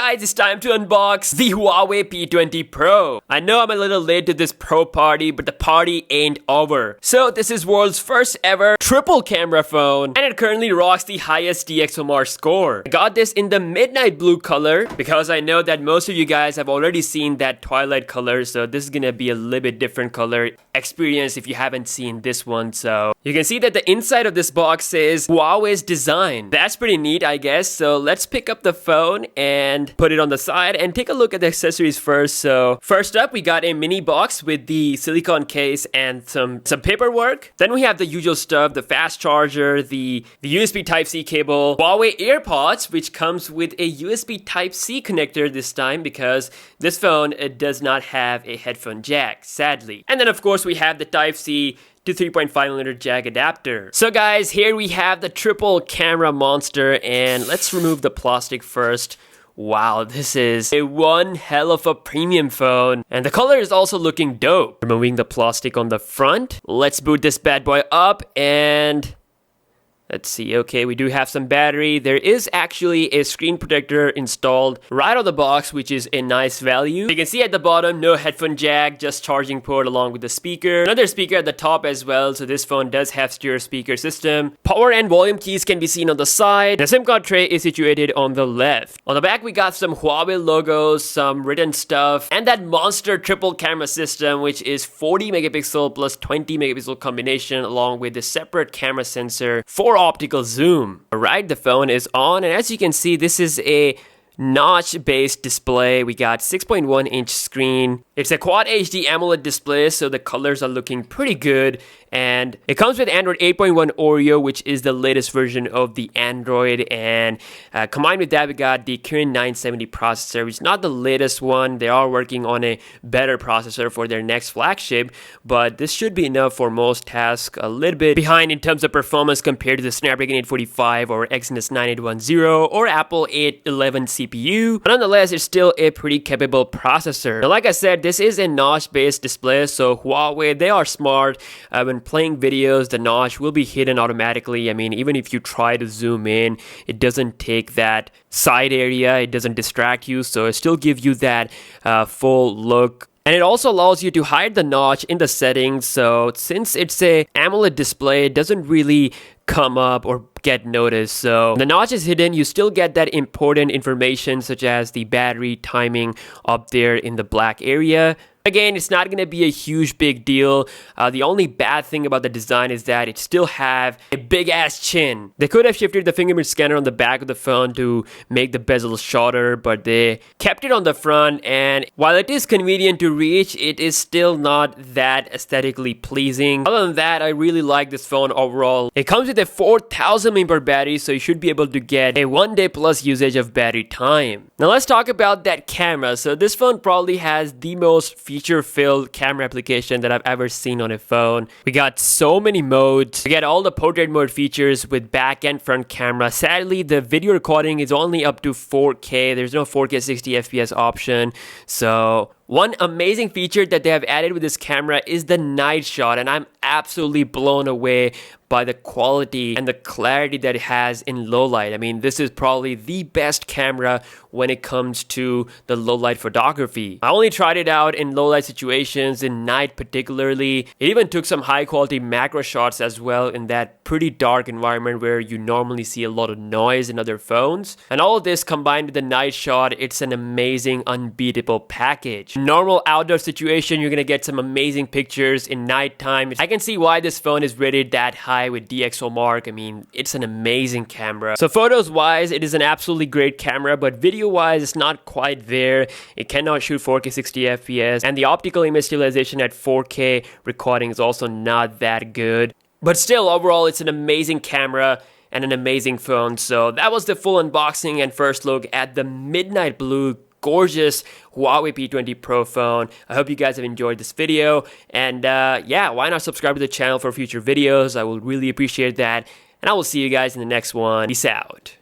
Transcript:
guys, it's time to unbox the Huawei P20 Pro. I know I'm a little late to this Pro party, but the party ain't over. So this is world's first ever triple camera phone, and it currently rocks the highest DxOMark score. I got this in the midnight blue color because I know that most of you guys have already seen that twilight color, so this is gonna be a little bit different color experience if you haven't seen this one. So you can see that the inside of this box says Huawei's design. That's pretty neat, I guess. So let's pick up the phone and put it on the side and take a look at the accessories first. So first up, we got a mini box with the silicone case and some paperwork. Then we have the usual stuff, the fast charger, the USB Type-C cable, Huawei AirPods, which comes with a USB Type-C connector this time because this phone does not have a headphone jack, sadly. And then of course we have the Type-C to 3.5mm jack adapter. So guys, here we have the triple camera monster, and let's remove the plastic first. Wow, this is a one hell of a premium phone, and the color is also looking dope. Removing the plastic on the front, let's boot this bad boy up and let's see. Okay, we do have some battery. There is actually a screen protector installed right on the box, which is a nice value. You can see at the bottom, no headphone jack, just charging port along with the speaker. Another speaker at the top as well, so this phone does have stereo speaker system. Power and volume keys can be seen on the side. The SIM card tray is situated on the left. On the back, we got some Huawei logos, some written stuff, and that monster triple camera system, which is 40 megapixel plus 20 megapixel combination, along with a separate camera sensor for optical zoom. Alright, the phone is on, and as you can see, this is a notch-based display. We got 6.1-inch screen. It's a Quad HD AMOLED display, so the colors are looking pretty good. And it comes with Android 8.1 Oreo, which is the latest version of the Android. And combined with that, we got the Kirin 970 processor, which is not the latest one. They are working on a better processor for their next flagship, but this should be enough for most tasks. A little bit behind in terms of performance compared to the Snapdragon 845 or Exynos 9810 or Apple 811 CPU. But nonetheless, it's still a pretty capable processor. Now, like I said, this is a notch-based display, so Huawei, they are smart. When playing videos, the notch will be hidden automatically. I mean, even if you try to zoom in, it doesn't take that side area, it doesn't distract you, so it still gives you that full look. And it also allows you to hide the notch in the settings, so since it's a AMOLED display, it doesn't really come up or get noticed. So the notch is hidden, you still get that important information such as the battery timing up there in the black area. Again, it's not going to be a huge big deal. The only bad thing about the design is that it still have a big ass chin. They could have shifted the fingerprint scanner on the back of the phone to make the bezel shorter, but they kept it on the front, and while it is convenient to reach, it is still not that aesthetically pleasing. Other than that, I really like this phone overall. It comes with a 4000 mAh battery, so you should be able to get a 1 day plus usage of battery time. Now let's talk about that camera. So this phone probably has the most feature-filled camera application that I've ever seen on a phone. We got so many modes. We get all the portrait mode features with back and front camera. Sadly, the video recording is only up to 4K. There's no 4K 60 FPS option. So one amazing feature that they have added with this camera is the night shot, and I'm absolutely blown away by the quality and the clarity that it has in low light. I mean, this is probably the best camera when it comes to the low light photography. I only tried it out in low light situations, in night particularly. It even took some high quality macro shots as well in that pretty dark environment where you normally see a lot of noise in other phones. And all of this combined with the night shot, it's an amazing, unbeatable package. Normal outdoor situation, you're gonna get some amazing pictures. In nighttime, I can see why this phone is rated that high with DxOMark. I mean, it's an amazing camera. So photos wise, it is an absolutely great camera, but video wise, it's not quite there. It cannot shoot 4K 60 FPS, and the optical image stabilization at 4K recording is also not that good. But still, overall, it's an amazing camera and an amazing phone. So that was the full unboxing and first look at the Midnight Blue gorgeous Huawei P20 Pro phone. I hope you guys have enjoyed this video, and yeah, why not subscribe to the channel for future videos? I will really appreciate that, and I will see you guys in the next one. Peace out.